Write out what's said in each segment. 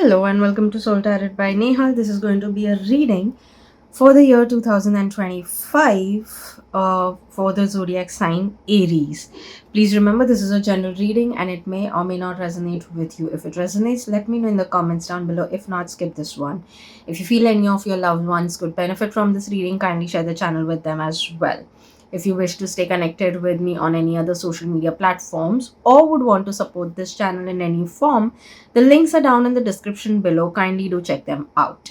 Hello and welcome to Soul Tarot by Nehal. This is going to be a reading for the year 2025 for the zodiac sign Aries. Please remember this is a general reading and it may or may not resonate with you. If it resonates, let me know in the comments down below. If not, skip this one. If you feel any of your loved ones could benefit from this reading, kindly share the channel with them as well. If you wish to stay connected with me on any other social media platforms or would want to support this channel in any form, the links are down in the description below. Kindly do check them out.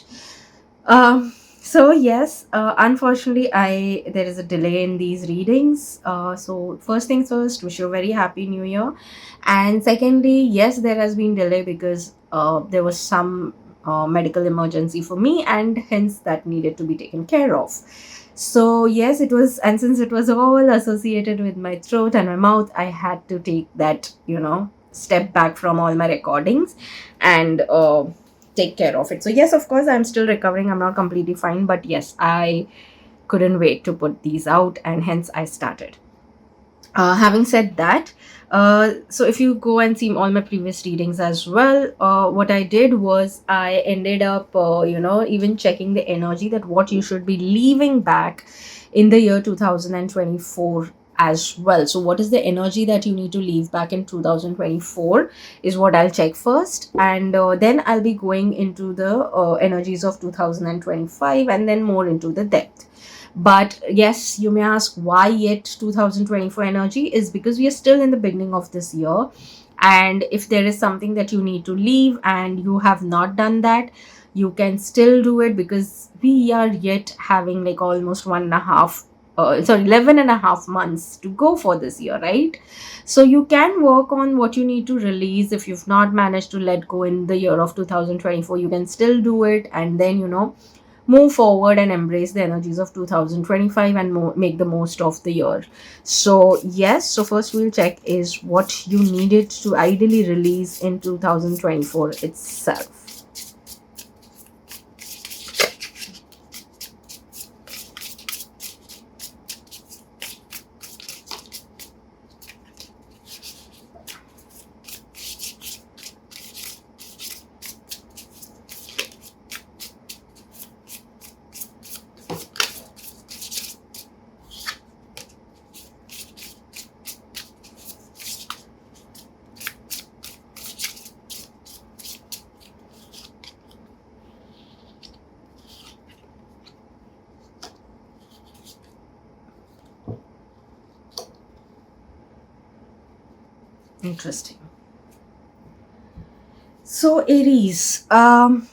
So yes, unfortunately, I there is a delay in these readings. So first things first, wish you a very happy New Year, and secondly, yes, there has been delay because there was some medical emergency for me, and hence that needed to be taken care of. So yes, it was, and since it was all associated with my throat and my mouth, I had to take that step back from all my recordings and take care of it. So yes, of course, I'm still recovering. I'm not completely fine, but yes, I couldn't wait to put these out, and hence I started. Having said that, so if you go and see all my previous readings as well, what I did was I ended up, even checking the energy that what you should be leaving back in the year 2024 as well. So, what is the energy that you need to leave back in 2024 is what I'll check first, and then I'll be going into the energies of 2025 and then more into the depth. But yes, you may ask why yet 2024 energy is because we are still in the beginning of this year. And if there is something that you need to leave and you have not done that, you can still do it because we are yet having like almost 11 and a half months to go for this year, right? So you can work on what you need to release. If you've not managed to let go in the year of 2024, you can still do it, and then move forward and embrace the energies of 2025 and make the most of the year. So yes, so first we'll check is what you needed to ideally release in 2024 itself. Interesting. So Aries, the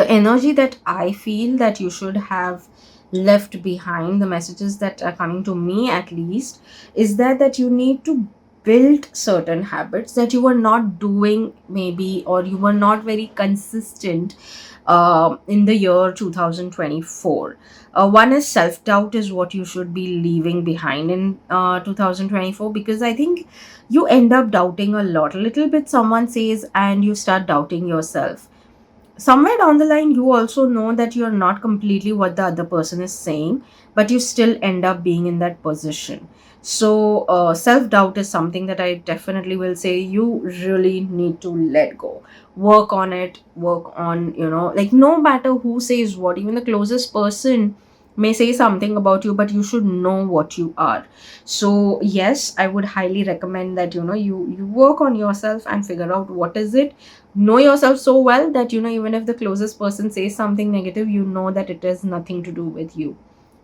energy that I feel that you should have left behind, the messages that are coming to me at least, is that you need to build certain habits that you were not doing maybe, or you were not very consistent in the year 2024. One is self-doubt is what you should be leaving behind in 2024, because I think you end up doubting a lot, a little bit someone says and you start doubting yourself. Somewhere down the line you also know that you're not completely what the other person is saying, but you still end up being in that position. So self doubt is something that I definitely will say you really need to let go. Work on it, work on, like, no matter who says what, even the closest person may say something about you, but you should know what you are. So yes, I would highly recommend that you work on yourself and figure out what is it. Know yourself so well that even if the closest person says something negative, you know that it has nothing to do with you.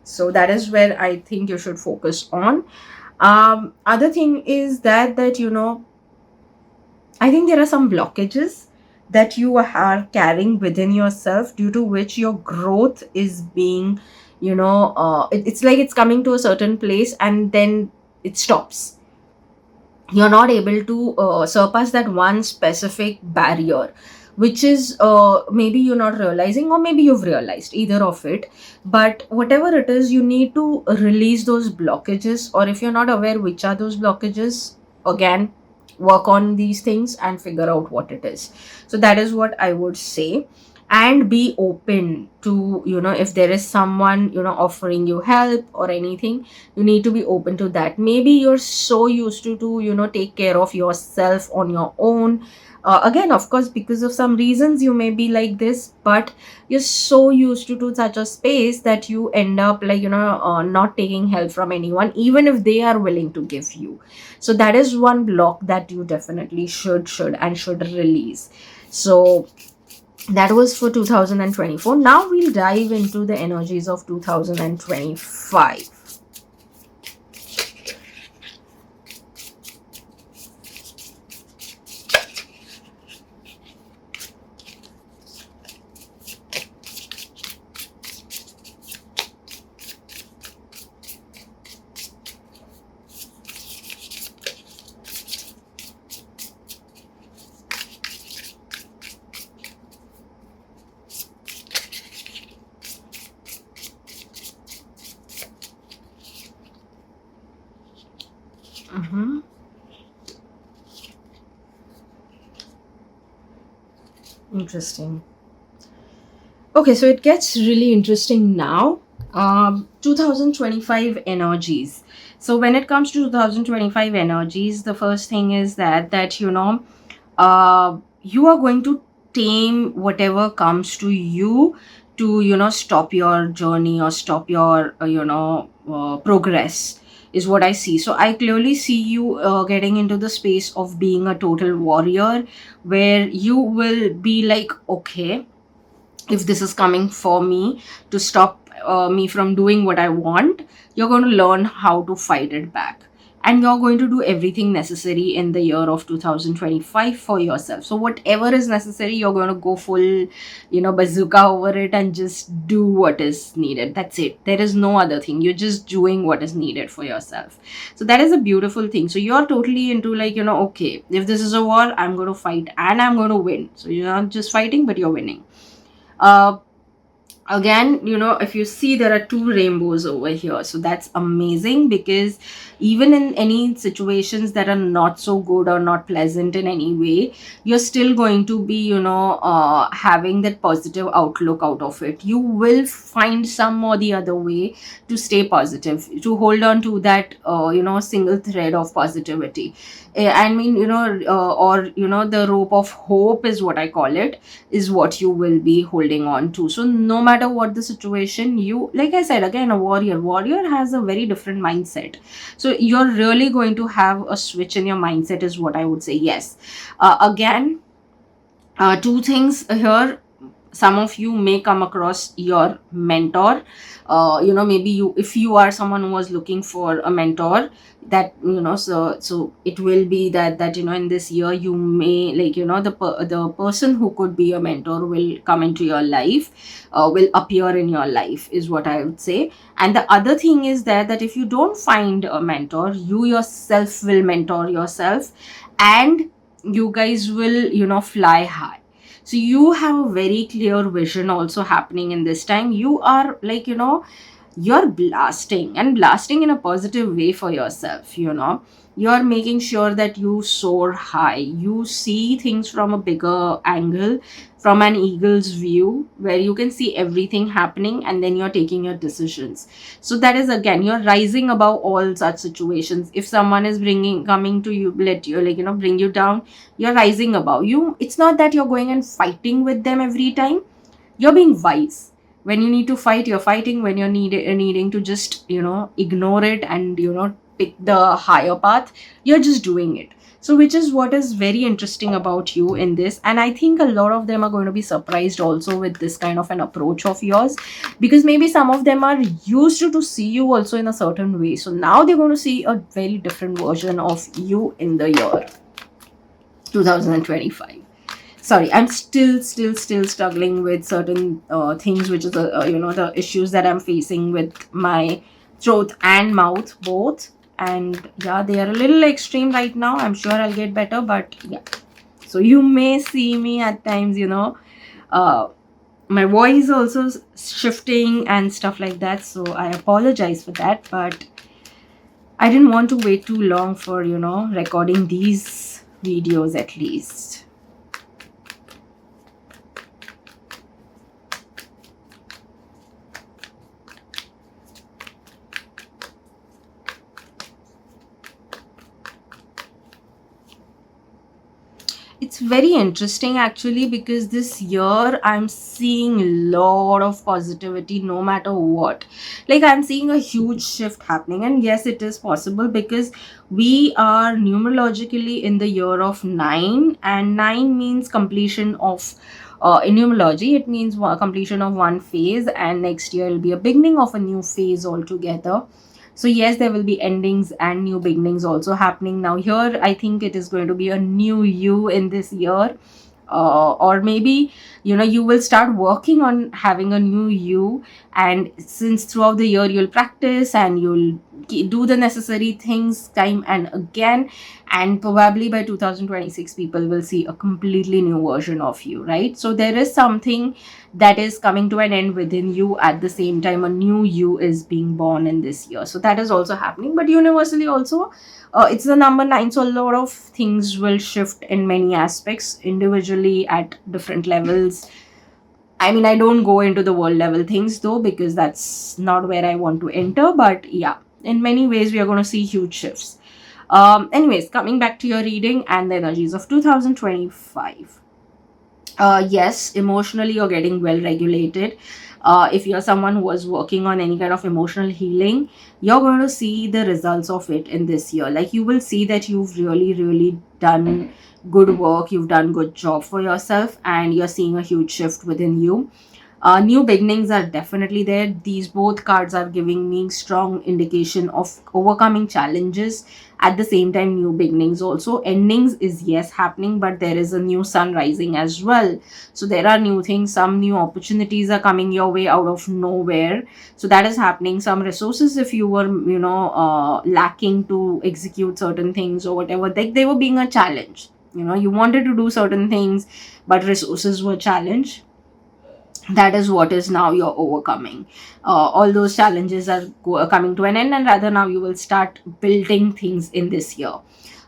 So that is where I think you should focus on. Other thing is that I think there are some blockages that you are carrying within yourself, due to which your growth is being, it's like it's coming to a certain place and then it stops. You're not able to surpass that one specific barrier, which is maybe you're not realizing, or maybe you've realized, either of it. But whatever it is, you need to release those blockages, or if you're not aware which are those blockages, again, work on these things and figure out what it is. So that is what I would say. And be open to, if there is someone offering you help or anything, you need to be open to that. Maybe you're so used to take care of yourself on your own, Again, of course, because of some reasons you may be like this, but you're so used to such a space that you end up like, not taking help from anyone, even if they are willing to give you. So that is one block that you definitely should release. So that was for 2024. Now we'll dive into the energies of 2025. Mhm. Interesting. Okay, so it gets really interesting now. 2025 energies. So when it comes to 2025 energies, the first thing is that you are going to tame whatever comes to you to stop your journey or stop your progress, is what I see. So I clearly see you getting into the space of being a total warrior, where you will be like, okay, if this is coming for me to stop me from doing what I want, you're going to learn how to fight it back. And you're going to do everything necessary in the year of 2025 for yourself. So, whatever is necessary, you're going to go full, bazooka over it and just do what is needed. That's it. There is no other thing. You're just doing what is needed for yourself. So, that is a beautiful thing. So, you're totally into like, okay, if this is a war, I'm going to fight and I'm going to win. So, you're not just fighting, but you're winning. uh, Again, if you see, there are two rainbows over here, so that's amazing, because even in any situations that are not so good or not pleasant in any way, you're still going to be having that positive outlook out of it. You will find some or the other way to stay positive, to hold on to that single thread of positivity. I mean, or the rope of hope is what I call it, is what you will be holding on to. So no matter what the situation, you, like I said, again, a warrior has a very different mindset. So you're really going to have a switch in your mindset, is what I would say. Yes. Again, two things here. Some of you may come across your mentor. Maybe you, if you are someone who was looking for a mentor, that so it will be that in this year you may, like, the person who could be a mentor will come into your life, will appear in your life, is what I would say. And the other thing is that if you don't find a mentor, you yourself will mentor yourself, and you guys will fly high. So you have a very clear vision also happening in this time. You are like, you're blasting, and blasting in a positive way for yourself. You're making sure that you soar high, you see things from a bigger angle, from an eagle's view, where you can see everything happening, and then you're taking your decisions. So that is, again, you're rising above all such situations. If someone is coming to you, let you, like, bring you down, you're rising above you. It's not that you're going and fighting with them every time. You're being wise. When you need to fight, you're fighting. When you're needing to just ignore it and pick the higher path, you're just doing it. So which is what is very interesting about you in this. And I think a lot of them are going to be surprised also with this kind of an approach of yours, because maybe some of them are used to see you also in a certain way. So now they're going to see a very different version of you in the year 2025. Sorry, I'm still struggling with certain things, which is the issues that I'm facing with my throat and mouth both. And yeah, they are a little extreme right now. I'm sure I'll get better, but yeah. So you may see me at times, uh, my voice also shifting and stuff like that. So I apologize for that, but I didn't want to wait too long for recording these videos at least. It's very interesting actually, because this year I'm seeing a lot of positivity no matter what. Like, I'm seeing a huge shift happening, and yes, it is possible because we are numerologically in the year of 9, and 9 means completion of in numerology, it means completion of one phase, and next year will be a beginning of a new phase altogether. So yes, there will be endings and new beginnings also happening. Now here, I think it is going to be a new you in this year, or maybe you will start working on having a new you. And since throughout the year you'll practice and you'll do the necessary things time and again, and probably by 2026 people will see a completely new version of you, right? So there is something that is coming to an end within you. At the same time, a new you is being born in this year, so that is also happening. But universally also, it's the number 9, so a lot of things will shift in many aspects individually at different levels. I mean, I don't go into the world level things though, because that's not where I want to enter. But yeah, in many ways, we are going to see huge shifts. Anyways, coming back to your reading and the energies of 2025. Yes, emotionally, you're getting well regulated. If you're someone who was working on any kind of emotional healing, you're going to see the results of it in this year. Like, you will see that you've really, really done good work, you've done good job for yourself, and you're seeing a huge shift within you. New beginnings are definitely there. These both cards are giving me strong indication of overcoming challenges. At the same time, new beginnings also. Endings is yes happening, but there is a new sun rising as well. So there are new things, some new opportunities are coming your way out of nowhere. So that is happening. Some resources, if you were lacking to execute certain things or whatever, they were being a challenge. You wanted to do certain things, but resources were challenged. That is what is now you're overcoming. All those challenges are coming to an end, and rather now you will start building things in this year.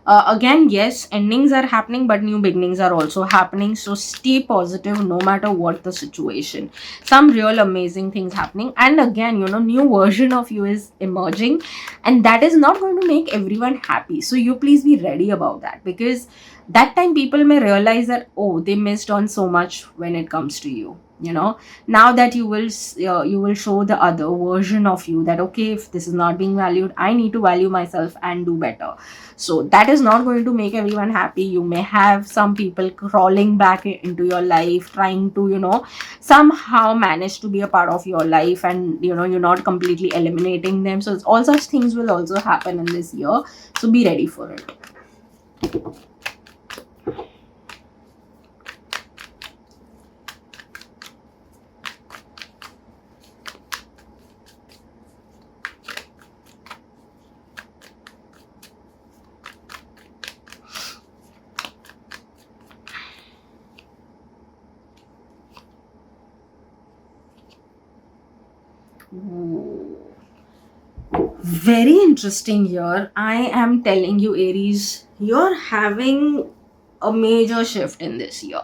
Again, yes, endings are happening, but new beginnings are also happening. So stay positive no matter what the situation. Some real amazing things happening. And again, new version of you is emerging, and that is not going to make everyone happy. So you please be ready about that, because that time people may realize that, oh, they missed on so much when it comes to you. Now that you will show the other version of you that, okay, if this is not being valued, I need to value myself and do better. So that is not going to make everyone happy. You may have some people crawling back into your life, trying to somehow manage to be a part of your life, and you're not completely eliminating them. So all such things will also happen in this year, so be ready for it. Very interesting year. I am telling you, Aries, you're having a major shift in this year.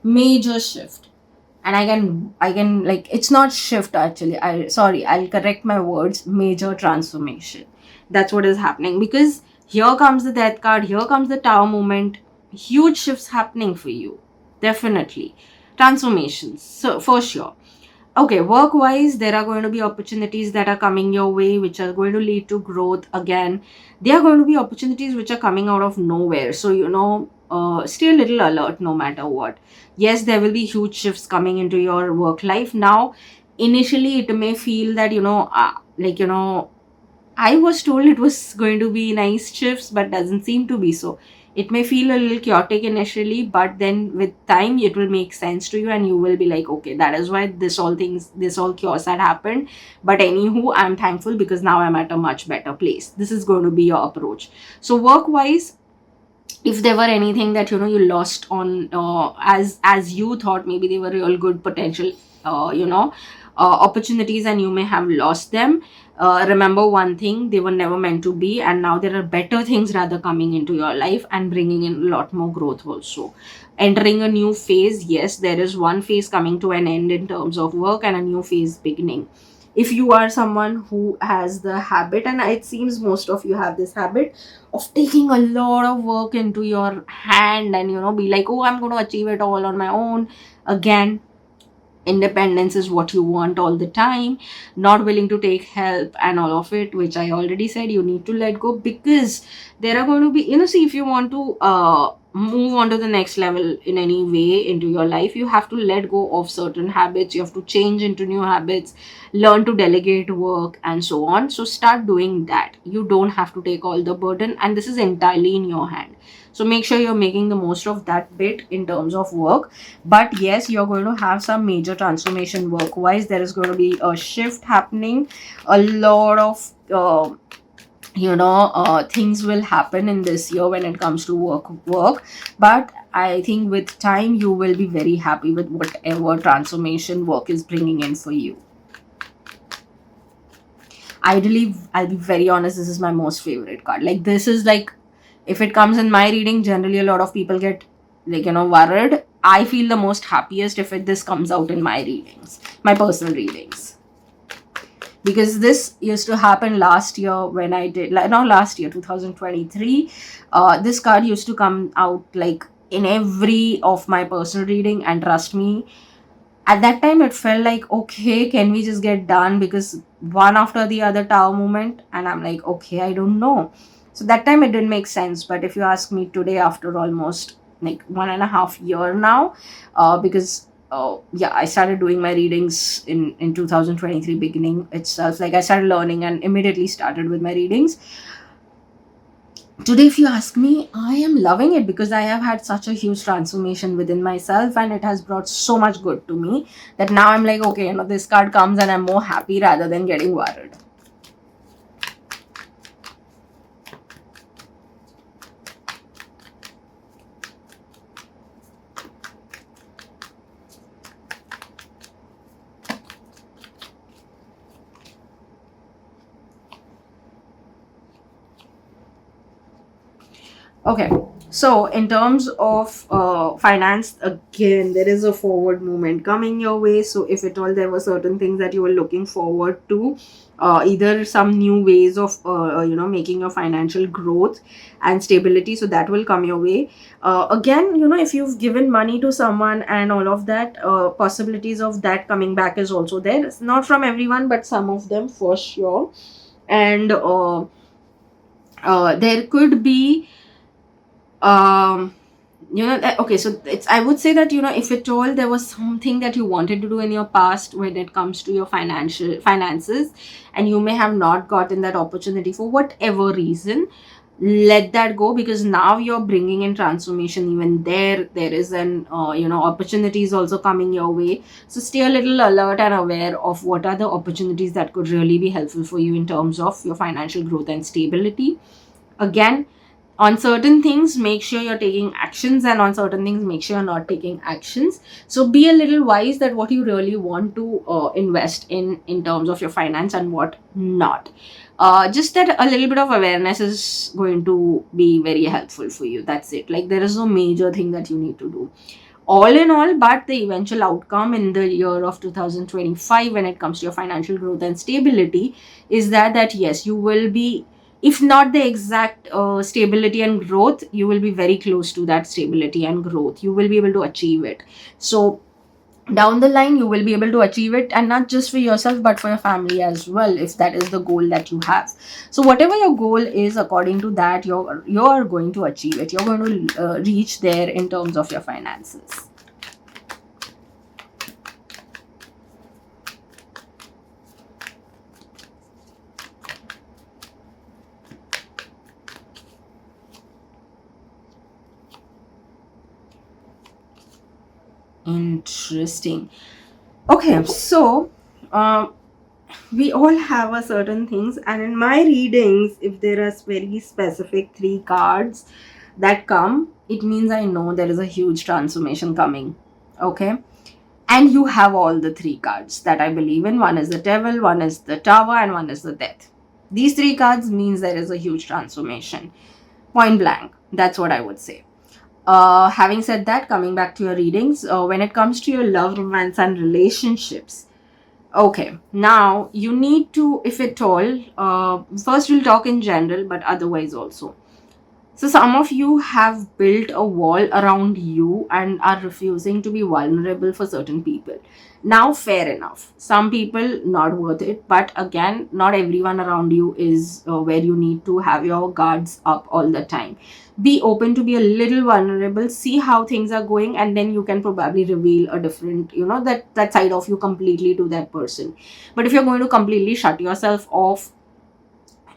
Major shift. And I can like, it's not shift actually. I'll correct my words. Major transformation. That's what is happening, because here comes the death card, here comes the tower moment. Huge shifts happening for you. Definitely. Transformations. So for sure. Okay, work wise, there are going to be opportunities that are coming your way, which are going to lead to growth again. There are going to be opportunities which are coming out of nowhere. So, stay a little alert no matter what. Yes, there will be huge shifts coming into your work life. Now, initially, it may feel that, I was told it was going to be nice shifts, but doesn't seem to be so. It may feel a little chaotic initially, but then with time, it will make sense to you, and you will be like, okay, that is why this all chaos had happened. But anywho, I'm thankful because now I'm at a much better place. This is going to be your approach. So work wise, if there were anything that you lost on, as you thought maybe they were real good potential opportunities, and you may have lost them, remember one thing: they were never meant to be, and now there are better things rather coming into your life and bringing in a lot more growth also. Entering a new phase, yes, there is one phase coming to an end in terms of work and a new phase beginning. if you are someone who has the habit, and it seems most of you have this habit of taking a lot of work into your hand and be like, oh, I'm going to achieve it all on my own. Again, independence is what you want all the time, not willing to take help and all of it, which I already said you need to let go, because there are going to be, see, if you want to move on to the next level in any way into your life, you have to let go of certain habits, you have to change into new habits, learn to delegate work and so on. So start doing that. You don't have to take all the burden, and this is entirely in your hand. So make sure you're making the most of that bit in terms of work. But yes, you're going to have some major transformation work wise. There is going to be a shift happening, a lot of things will happen in this year when it comes to work. But I think with time you will be very happy with whatever transformation work is bringing in for you. Ideally, I'll be very honest, this is my most favorite card. Like, this is like, if it comes in my reading, generally a lot of people get like worried. I feel the most happiest if this comes out in my readings, my personal readings, because this used to happen last year when I did, like, not last year, 2023. This card used to come out like in every of my personal reading, and trust me, at that time it felt like, okay, can we just get done, because one after the other tower moment, and I'm like, okay, I don't know. So that time it didn't make sense. But if you ask me today, after almost like 1.5 year now, because yeah, I started doing my readings in 2023 beginning itself. Like, I started learning and immediately started with my readings. Today, if you ask me, I am loving it, because I have had such a huge transformation within myself, and it has brought so much good to me that now I'm like, okay, this card comes and I'm more happy rather than getting worried. Okay, so in terms of finance, again, there is a forward movement coming your way. So if at all there were certain things that you were looking forward to, either some new ways of making your financial growth and stability, so that will come your way. Again, if you've given money to someone and all of that, possibilities of that coming back is also there. It's not from everyone, but some of them for sure. And there could be okay, so it's, I would say that, if at all there was something that you wanted to do in your past when it comes to your finances, and you may have not gotten that opportunity for whatever reason, let that go, because now you're bringing in transformation. Even there is an opportunity is also coming your way. So stay a little alert and aware of what are the opportunities that could really be helpful for you in terms of your financial growth and stability. Again, on certain things, make sure you're taking actions, and on certain things, make sure you're not taking actions. So be a little wise that what you really want to invest in terms of your finance and what not. Just that a little bit of awareness is going to be very helpful for you. That's it. Like, there is no major thing that you need to do, all in all. But the eventual outcome in the year of 2025 when it comes to your financial growth and stability is that yes, you will be, if not the exact stability and growth, you will be very close to that stability and growth. You will be able to achieve it. So down the line you will be able to achieve it, and not just for yourself but for your family as well, if that is the goal that you have. So whatever your goal is, according to that, you're going to achieve it. You're going to reach there in terms of your finances. Interesting. Okay, so we all have a certain things, and in my readings, if there are very specific 3 cards that come, it means I know there is a huge transformation coming. Okay, and you have all the 3 cards that I believe in. One is the devil, one is the tower, and one is the death. These 3 cards means there is a huge transformation. Point blank. That's what I would say. Having said that, coming back to your readings, when it comes to your love, romance, and relationships, Okay, now you need to, if at all, first we'll talk in general, but otherwise also. So, some of you have built a wall around you and are refusing to be vulnerable for certain people. Now, fair enough. Some people not worth it, but again, not everyone around you is where you need to have your guards up all the time. Be open to be a little vulnerable, see how things are going, and then you can probably reveal a different, that side of you completely to that person. But if you're going to completely shut yourself off,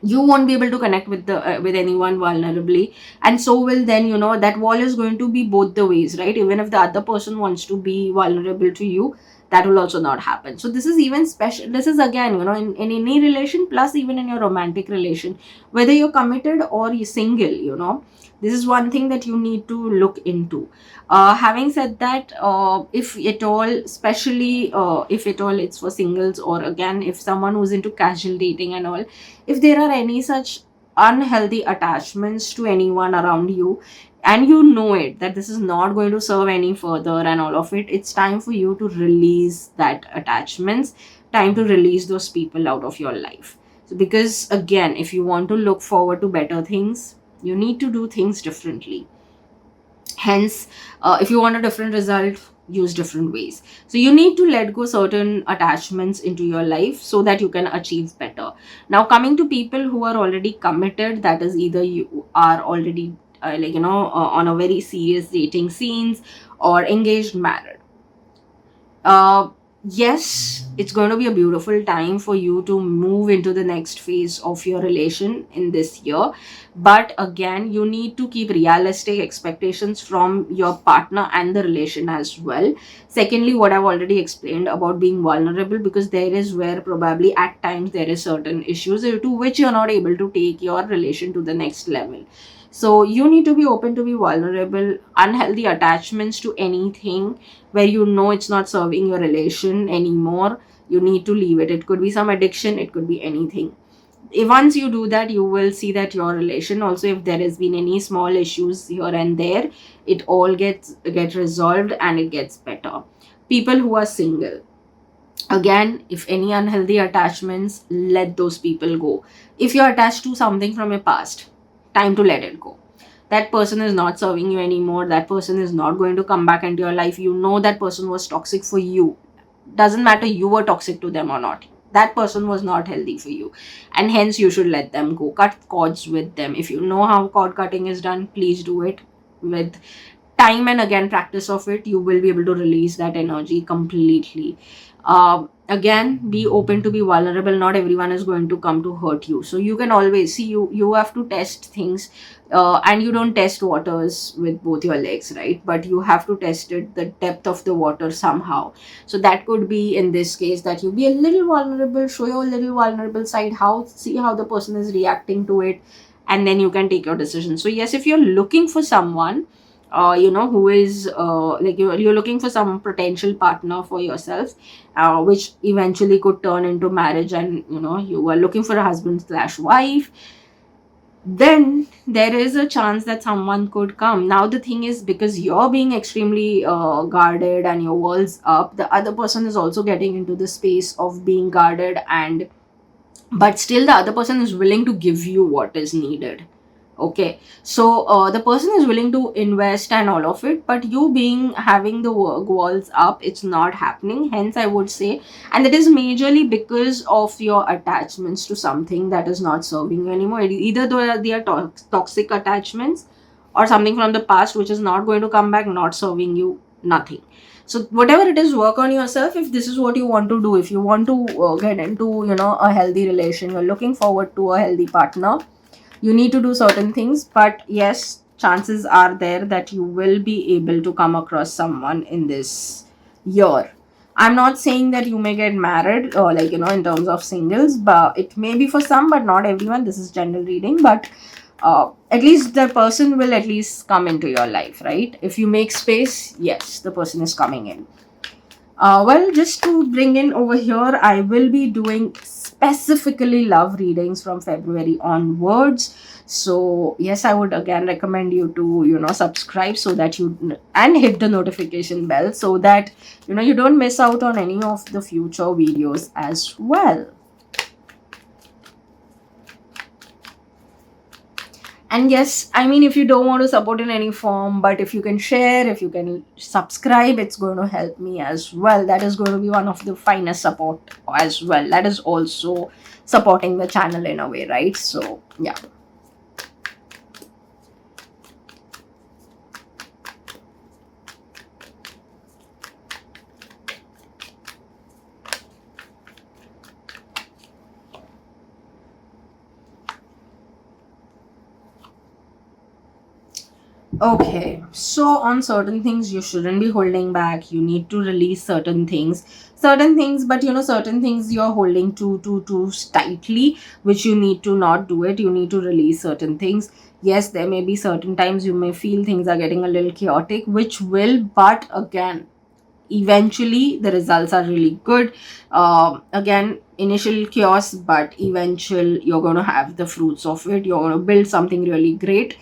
you won't be able to connect with the with anyone vulnerably, and so will then, that wall is going to be both the ways, right? Even if the other person wants to be vulnerable to you, that will also not happen. So this is even special, this is again, in any relation, plus even in your romantic relation, whether you're committed or you're single, this is one thing that you need to look into. Having said that, if at all, especially if at all it's for singles, or again if someone who's into casual dating and all, if there are any such unhealthy attachments to anyone around you, and you know it that this is not going to serve any further and all of it, it's time for you to release that attachments, time to release those people out of your life. So because again, if you want to look forward to better things, you need to do things differently. Hence, if you want a different result, use different ways. So you need to let go certain attachments into your life so that you can achieve better. Now, coming to people who are already committed, that is either you are already on a very serious dating scenes, or engaged, married. uh, yes, it's going to be a beautiful time for you to move into the next phase of your relation in this year. But again, you need to keep realistic expectations from your partner and the relation as well. Secondly, what I've already explained about being vulnerable, because there is where probably at times there is certain issues to which you're not able to take your relation to the next level. So you need to be open to be vulnerable. Unhealthy attachments to anything where you know it's not serving your relation anymore, you need to leave it. It could be some addiction, it could be anything. If once you do that, you will see that your relation also, if there has been any small issues here and there, it all get resolved and it gets better. People who are single, again, if any unhealthy attachments, let those people go. If you're attached to something from your past, time to let it go. That person is not serving you anymore, that person is not going to come back into your life. You know that person was toxic for you, doesn't matter you were toxic to them or not, that person was not healthy for you, and hence you should let them go. Cut cords with them. If you know how cord cutting is done, please do it. With time and again practice of it, you will be able to release that energy completely. Again, be open to be vulnerable. Not everyone is going to come to hurt you, so you can always see, you have to test things. And you don't test waters with both your legs, right? But you have to test it, the depth of the water somehow. So that could be in this case that you be a little vulnerable, show your little vulnerable side, how see how the person is reacting to it, and then you can take your decision. So yes, if you're looking for someone who is like you're looking for some potential partner for yourself, which eventually could turn into marriage, and you are looking for a husband slash wife, then there is a chance that someone could come. Now the thing is, because you're being extremely guarded and your walls up, the other person is also getting into the space of being guarded, and but still the other person is willing to give you what is needed. Okay, so the person is willing to invest and all of it, but you being having the walls up, it's not happening. Hence I would say, and that is majorly because of your attachments to something that is not serving you anymore. Either they are toxic attachments, or something from the past which is not going to come back, not serving you, nothing. So whatever it is, work on yourself. If this is what you want to do, if you want to get into a healthy relation, you're looking forward to a healthy partner, you need to do certain things. But yes, chances are there that you will be able to come across someone in this year. I'm not saying that you may get married, or in terms of singles, but it may be for some, but not everyone. This is general reading, but at least the person will at least come into your life, right? If you make space, yes, the person is coming in. Well, just to bring in over here, I will be doing specifically love readings from February onwards. So yes, I would again recommend you to subscribe so that you and hit the notification bell so that you don't miss out on any of the future videos as well. And yes, I mean, if you don't want to support in any form, but if you can share, if you can subscribe, it's going to help me as well. That is going to be one of the finest support as well. That is also supporting the channel in a way, right? So yeah. Okay, so on certain things you shouldn't be holding back. You need to release certain things, but certain things you're holding too tightly, which you need to not do it. You need to release certain things. Yes, there may be certain times you may feel things are getting a little chaotic, which will, but again, eventually the results are really good. Again, initial chaos, but eventual you're going to have the fruits of it. You're going to build something really great.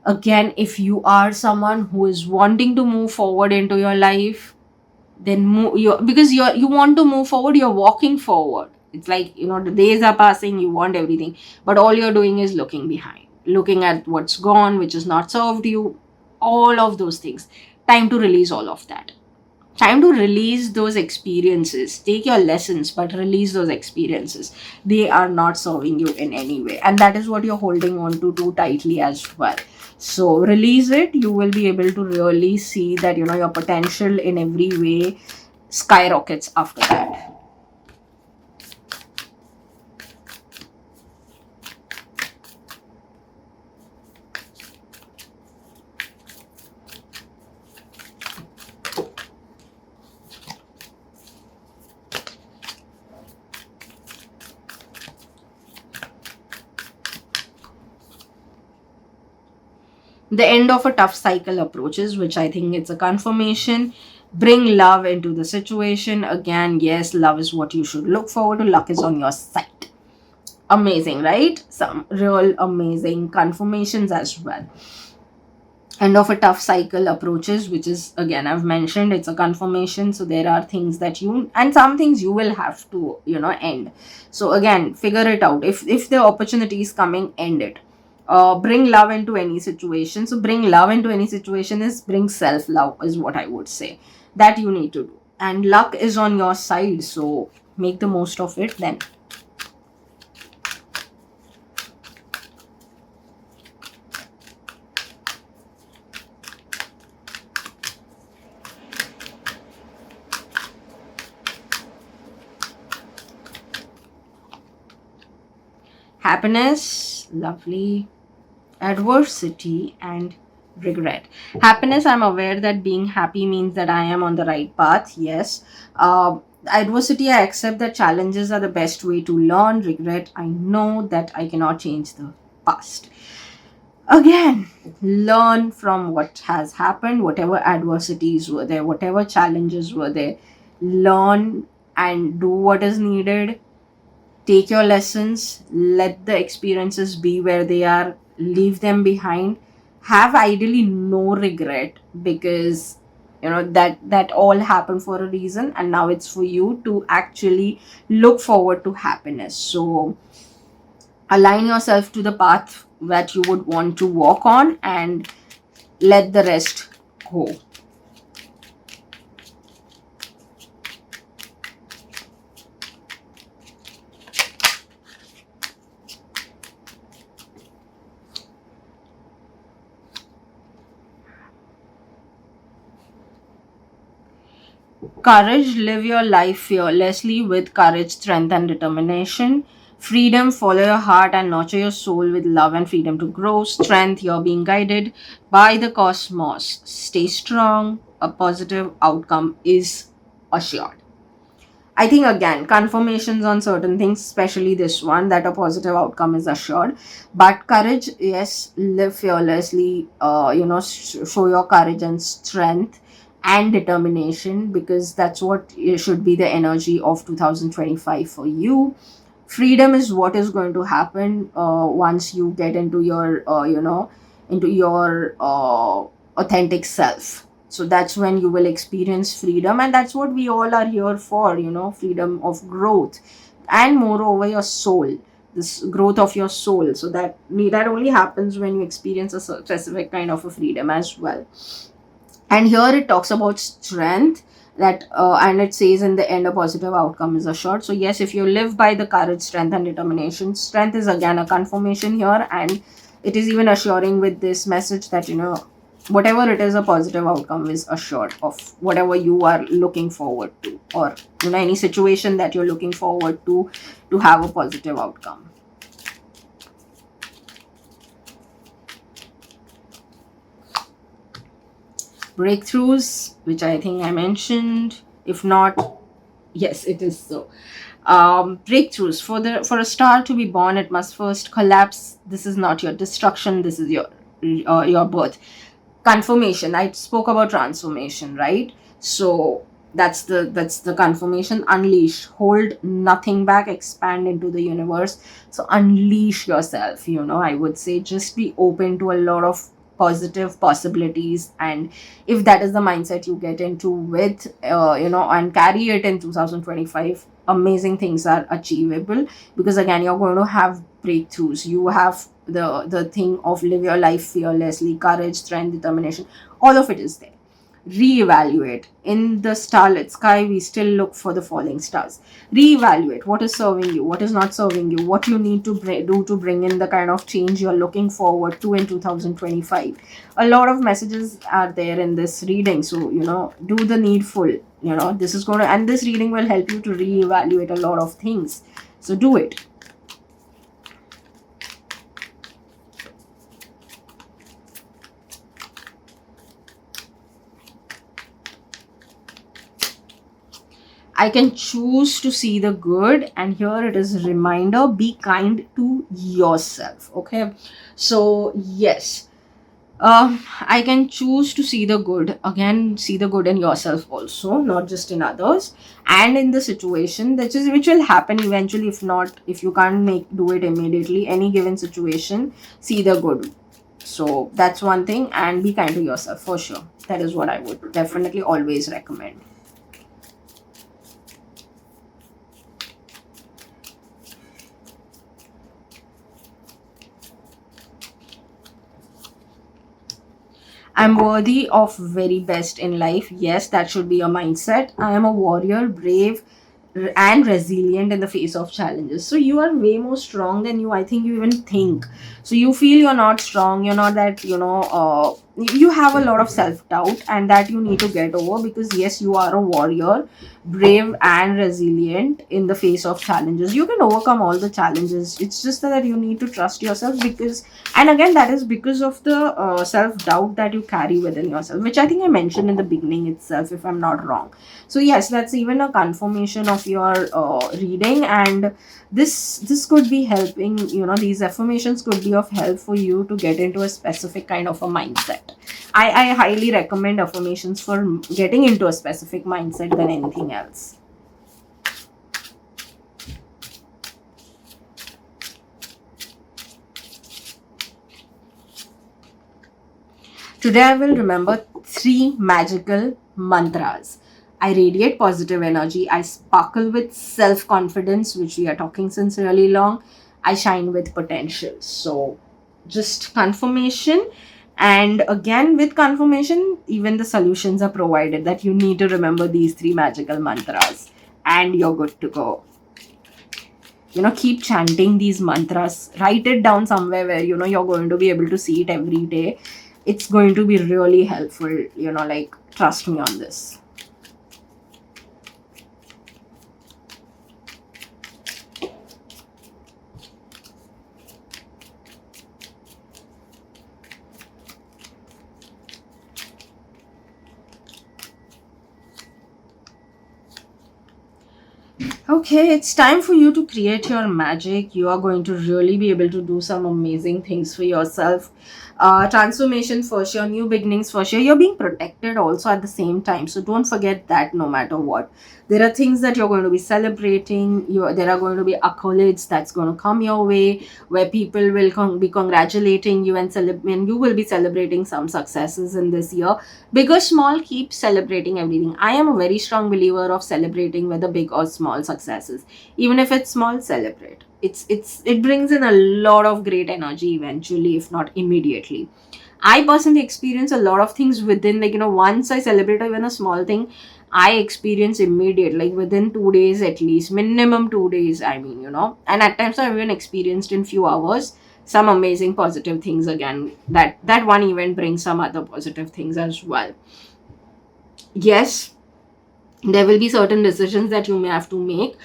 Again, if you are someone who is wanting to move forward into your life, then because you want to move forward, you're walking forward. It's like the days are passing, you want everything, but all you're doing is looking behind, looking at what's gone, which is not served you, all of those things. Time to release all of that. Time to release those experiences. Take your lessons, but release those experiences. They are not serving you in any way, and that is what you're holding on to too tightly as well. So release it. You will be able to really see that your potential in every way skyrockets after that. The end of a tough cycle approaches, which I think it's a confirmation. Bring love into the situation. Again, yes, love is what you should look forward to. Luck is on your side. Amazing, right? Some real amazing confirmations as well. End of a tough cycle approaches, which is, again, I've mentioned, it's a confirmation. So there are things that and some things you will have to end. So again, figure it out. If the opportunity is coming, end it. Bring love into any situation. So bring love into any situation is bring self-love, is what I would say that you need to do. And luck is on your side, so make the most of it then. Happiness, lovely. Adversity and regret. Happiness, I'm aware that being happy means that I am on the right path. Yes. Adversity, I accept that challenges are the best way to learn. Regret, I know that I cannot change the past. Again, learn from what has happened, whatever adversities were there, whatever challenges were there. Learn and do what is needed. Take your lessons, let the experiences be where they are, leave them behind. Have ideally no regret, because that all happened for a reason, and now it's for you to actually look forward to happiness. So align yourself to the path that you would want to walk on and let the rest go. Courage, live your life fearlessly with courage, strength, and determination. Freedom, follow your heart and nurture your soul with love and freedom to grow. Strength, you're being guided by the cosmos. Stay strong, a positive outcome is assured. I think again, confirmations on certain things, especially this one, that a positive outcome is assured. But courage, yes, live fearlessly, show your courage and strength, and determination, because that's what should be the energy of 2025 for you. Freedom is what is going to happen once you get into your into your authentic self. So that's when you will experience freedom, and that's what we all are here for, freedom of growth, and moreover your soul, this growth of your soul. So that only happens when you experience a specific kind of a freedom as well. And here it talks about strength, that and it says in the end a positive outcome is assured. So yes, if you live by the courage, strength and determination, strength is again a confirmation here, and it is even assuring with this message that whatever it is, a positive outcome is assured of whatever you are looking forward to, or any situation that you're looking forward to have a positive outcome. Breakthroughs, which I think I mentioned. If not, yes, it is so. Breakthroughs, for a star to be born, it must first collapse. This is not your destruction, this is your birth. Confirmation, I spoke about transformation, right? So that's the confirmation. Unleash, hold nothing back, expand into the universe. So unleash yourself, I would say just be open to a lot of positive possibilities, and if that is the mindset you get into with and carry it in 2025, amazing things are achievable, because again you're going to have breakthroughs. You have the thing of live your life fearlessly, courage, strength, determination, all of it is there. Reevaluate. In the starlit sky, we still look for the falling stars. Reevaluate what is serving you, what is not serving you, what you need to do to bring in the kind of change you're looking forward to in 2025. A lot of messages are there in this reading, so do the needful. This is going to, and this reading will help you to reevaluate a lot of things, so do it. I can choose to see the good, and here it is a reminder, be kind to yourself. Okay, so yes, I can choose to see the good. Again, see the good in yourself also, not just in others, and in the situation which will happen eventually. If not, if you can't do it immediately, any given situation, see the good. So that's one thing, and be kind to yourself for sure. That is what I would definitely always recommend. I'm worthy of very best in life. Yes, that should be your mindset. I am a warrior, brave, and resilient in the face of challenges. So you are way more strong than I think you even think. So you feel you're not strong. You're not that. You have a lot of self doubt, and that you need to get over, because yes, you are a warrior, brave and resilient in the face of challenges. You can overcome all the challenges. It's just that you need to trust yourself, because, and again, that is because of the self doubt that you carry within yourself, which I think I mentioned in the beginning itself, if I'm not wrong. So yes, that's even a confirmation of your reading, and this could be helping. These affirmations could be of help for you to get into a specific kind of a mindset. I highly recommend affirmations for getting into a specific mindset than anything else. Today I will remember 3 magical mantras. I radiate positive energy. I sparkle with self confidence, which we are talking since really long. I shine with potential. So, just confirmation. And again, with confirmation, even the solutions are provided, that you need to remember these 3 magical mantras, and you're good to go. Keep chanting these mantras. Write it down somewhere where you're going to be able to see it every day. It's going to be really helpful. Like, trust me on this. Okay, it's time for you to create your magic. You are going to really be able to do some amazing things for yourself. Transformation for sure, new beginnings for sure. You're being protected also at the same time. So don't forget that no matter what. There are things that you're going to be celebrating. There are going to be accolades that's going to come your way where people will be congratulating you and you will be celebrating some successes in this year. Big or small, keep celebrating everything. I am a very strong believer of celebrating whether big or small successes. Even if it's small, celebrate. It brings in a lot of great energy eventually, if not immediately. I personally experience a lot of things within, like, once I celebrate even a small thing, I experience immediate, like within 2 days at least, minimum 2 days. I mean, and at times I've even experienced in few hours some amazing positive things again. That one event brings some other positive things as well. Yes, there will be certain decisions that you may have to make,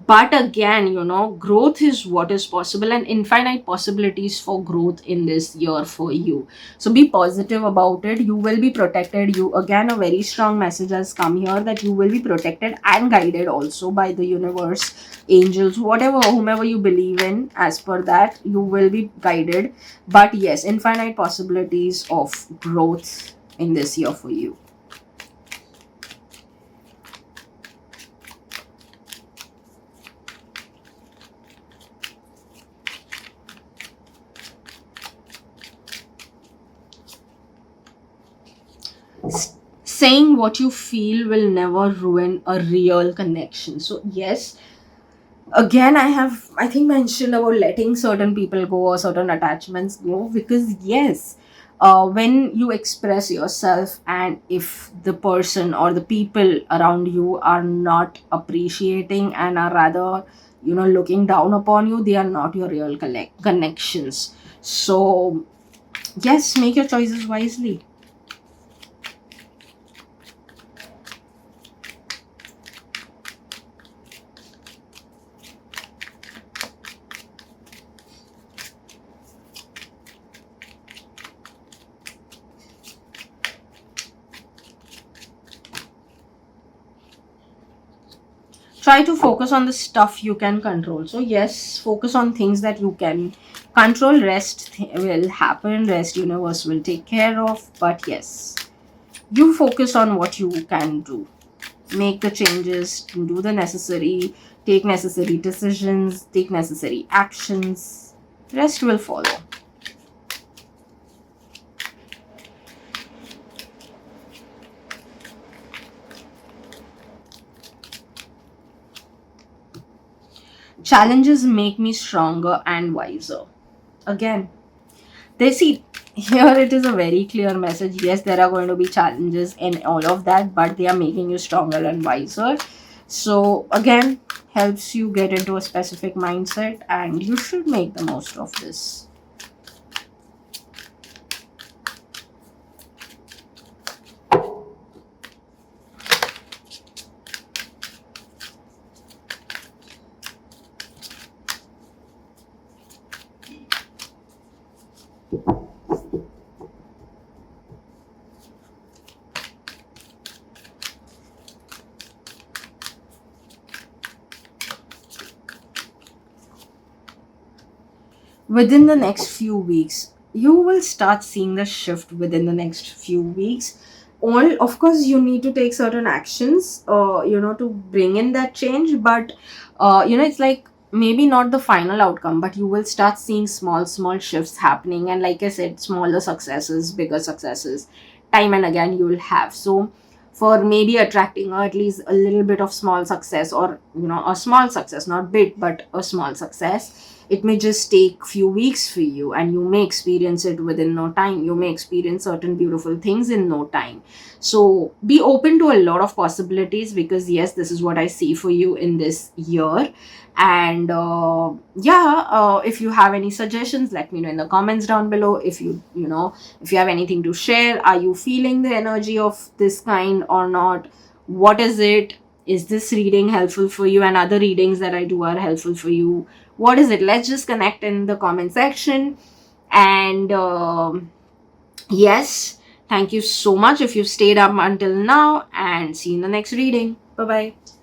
but again, growth is what is possible and infinite possibilities for growth in this year for you. So be positive about it. You will be protected. You, again, a very strong message has come here that you will be protected and guided also by the universe, angels, whatever, whomever you believe in. As per that, you will be guided. But yes, infinite possibilities of growth in this year for you. Saying what you feel will never ruin a real connection. So yes, again, I think mentioned about letting certain people go or certain attachments go, because yes, when you express yourself and if the person or the people around you are not appreciating and are rather, looking down upon you, they are not your real connections. So yes, make your choices wisely. Try to focus on the stuff you can control. So yes, focus on things that you can control. Rest will happen, rest universe will take care of. But yes, you focus on what you can do. Make the changes, do the necessary, take necessary decisions, take necessary actions. Rest will follow. Challenges make me stronger and wiser. Again, they see, here it is a very clear message. Yes, there are going to be challenges in all of that, but they are making you stronger and wiser. So again, helps you get into a specific mindset and you should make the most of this. Within the next few weeks, you will start seeing the shift within the next few weeks. All, of course, you need to take certain actions, to bring in that change. But it's like maybe not the final outcome, but you will start seeing small shifts happening. And like I said, smaller successes, bigger successes, time and again you will have. So for maybe attracting or at least a little bit of small success, or a small success, not big but a small success, it may just take few weeks for you and you may experience it within no time. You may experience certain beautiful things in no time. So be open to a lot of possibilities, because yes, this is what I see for you in this year. And if you have any suggestions, let me know in the comments down below. If you have anything to share, are you feeling the energy of this kind or not? What is it? Is this reading helpful for you, and other readings that I do are helpful for you? What is it? Let's just connect in the comment section. And yes, thank you so much if you stayed up until now, and see you in the next reading. Bye bye.